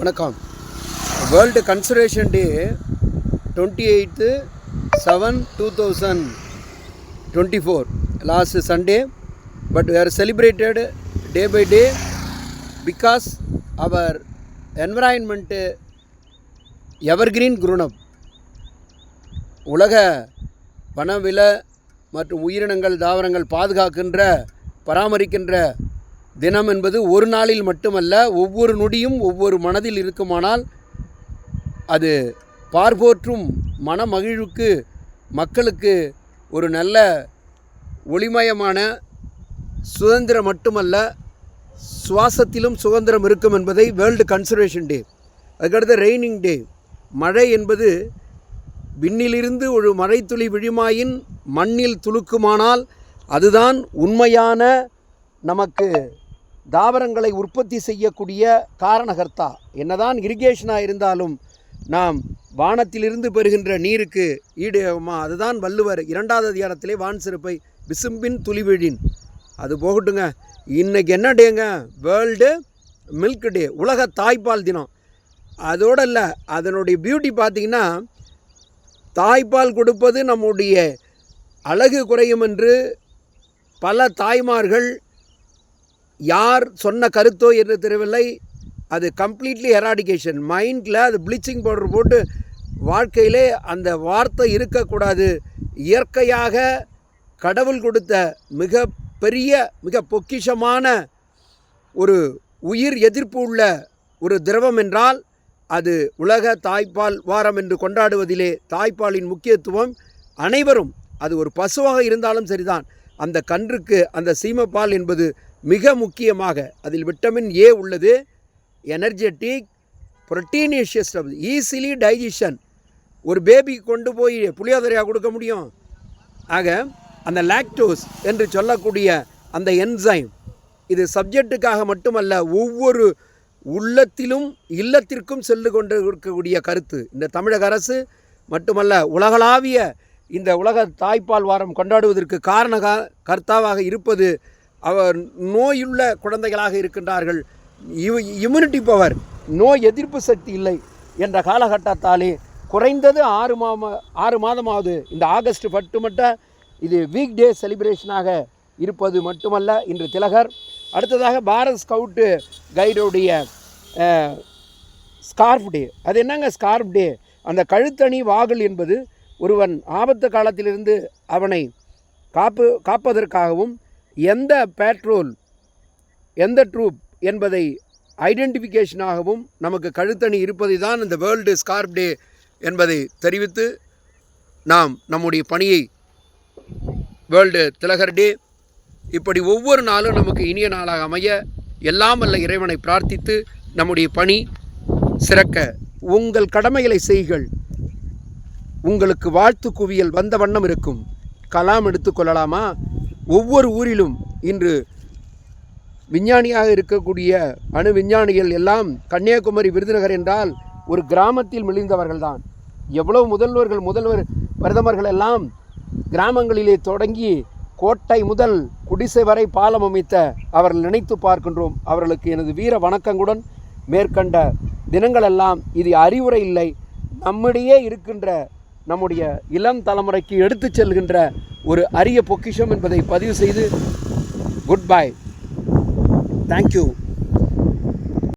வணக்கம். World conservation day 28/7/2024 last Sunday, but we are celebrated day by day because our environment evergreen grown up. உலக வனவில மற்றும் உயிரினங்கள் தாவரங்கள் பாதுகாக்கின்ற பராமரிக்கின்ற தினம் என்பது ஒரு நாளில் மட்டுமல்ல, ஒவ்வொரு நொடியும் ஒவ்வொரு மனதில் இருக்குமானால் அது பார்ப்போற்றும் மனமகிழ்வுக்கு மக்களுக்கு ஒரு நல்ல ஒளிமயமான சுதந்திரம் மட்டுமல்ல, சுவாசத்திலும் சுதந்திரம் இருக்கும் என்பதை வேர்ல்டு கன்சர்வேஷன் டே. அதுக்கடுத்து ரெய்னிங் டே. மழை என்பது விண்ணிலிருந்து ஒரு மழைத்துளி விழுமாயின் மண்ணில் துளுக்குமானால் அதுதான் உண்மையான நமக்கு தாவரங்களை உற்பத்தி செய்யக்கூடிய காரணகர்த்தா. என்னதான் இரிகேஷனாக இருந்தாலும் நாம் வானத்திலிருந்து பெறுகின்ற நீருக்கு ஈடுமா. அதுதான் வள்ளுவர் 2வது அதிகாரத்திலே வான் சிறப்பை விசும்பின் துளிவிழின். அது போகட்டுங்க. இன்றைக்கி என்ன டேங்க? வேர்ல்டு மில்க் டே, உலக தாய்ப்பால் தினம். அதோடு இல்லை, அதனுடைய பியூட்டி பார்த்திங்கன்னா, தாய்ப்பால் கொடுப்பது நம்முடைய அழகு குறையும் என்று பல தாய்மார்கள் யார் சொன்ன கருத்தோ என்று தெரியவில்லை, அது கம்ப்ளீட்லி எராடிகேஷன். மைண்டில் அது ப்ளீச்சிங் பவுடர் போட்டு வாழ்க்கையிலே அந்த வார்த்தை இருக்கக்கூடாது. இயற்கையாக கடவுள் கொடுத்த மிக பெரிய மிக பொக்கிஷமான ஒரு உயிர் எதிர்ப்பு உள்ள ஒரு திரவம் என்றால் அது உலக தாய்ப்பால் வாரம் என்று கொண்டாடுவதிலே தாய்ப்பாலின் முக்கியத்துவம் அனைவரும், அது ஒரு பசுவாக இருந்தாலும் சரிதான், அந்த கன்றுக்கு அந்த சீமப்பால் என்பது மிக முக்கியமாக. அதில் விட்டமின் ஏ உள்ளது, எனர்ஜெட்டிக், புரோட்டீனிஷியஸ், ஈஸிலி டைஜஷன். ஒரு பேபி கொண்டு போய் புளியோதரையாக கொடுக்க முடியும். ஆக அந்த லாக்டோஸ் என்று சொல்லக்கூடிய அந்த என்சைம், இது சப்ஜெக்டுக்காக மட்டுமல்ல, ஒவ்வொரு உள்ளத்திலும் இல்லத்திற்கும் சென்று கொண்டு இருக்கக்கூடிய கருத்து. இந்த தமிழக அரசு மட்டுமல்ல, உலகளாவிய இந்த உலக தாய்ப்பால் வாரம் கொண்டாடுவதற்கு கர்த்தாவாக இருப்பது அவர் நோயுள்ள குழந்தைகளாக இருக்கின்றார்கள். இம்யூனிட்டி பவர், நோய் எதிர்ப்பு சக்தி இல்லை என்ற காலகட்டத்தாலே குறைந்தது 6 மாதமாவது இந்த ஆகஸ்ட் 10 மட்டும் இது வீக் டே செலிப்ரேஷனாக இருப்பது மட்டுமல்ல, இன்று திலகர். அடுத்ததாக பாரத் ஸ்கவுட்டு கைடுடைய ஸ்கார்ஃப் டே. அது என்னங்க ஸ்கார்ஃப் டே? அந்த கழுத்தணி வாகல் என்பது ஒருவன் ஆபத்து காலத்திலிருந்து அவனை காப்பதற்காகவும் எந்த பேட்ரோல் எந்த ட்ரூப் என்பதை ஐடென்டிஃபிகேஷனாகவும் நமக்கு கழுத்தணி இருப்பதை தான் இந்த வேர்ல்டு ஸ்கார்ஃப் டே என்பதை தெரிவித்து நாம் நம்முடைய பணியை வேர்ல்டு திலகர் டே இப்படி ஒவ்வொரு நாளும் நமக்கு இனிய நாளாக அமைய எல்லாம் வல்ல இறைவனை பிரார்த்தித்து நம்முடைய பணி சிறக்க உங்கள் கடமைகளை செய்கள். உங்களுக்கு வாழ்த்து குவியல் வந்த வண்ணம் இருக்கும். கலாம் எடுத்துக்கொள்ளலாமா? ஒவ்வொரு ஊரிலும் இன்று விஞ்ஞானியாக இருக்கக்கூடிய அணு விஞ்ஞானிகள் எல்லாம் கன்னியாகுமரி விருதுநகர் என்றால் ஒரு கிராமத்தில் மிளிர்ந்தவர்கள்தான். எவ்வளவு முதல்வர் பிரதமர்கள் எல்லாம் கிராமங்களிலே தொடங்கி கோட்டை முதல் குடிசை வரை பாலம் அமைத்த அவர்கள் நினைத்து பார்க்கின்றோம். அவர்களுக்கு எனது வீர வணக்கங்களுடன் மேற்கண்ட தினங்களெல்லாம் இது அறிவுரை இல்லை, நம்மிடையே இருக்கின்ற நம்முடைய இளம் தலைமுறைக்கு எடுத்து செல்கின்ற ஒரு அரிய பொக்கிஷம் என்பதை பதிவு செய்து குட் பை. தேங்க்யூ.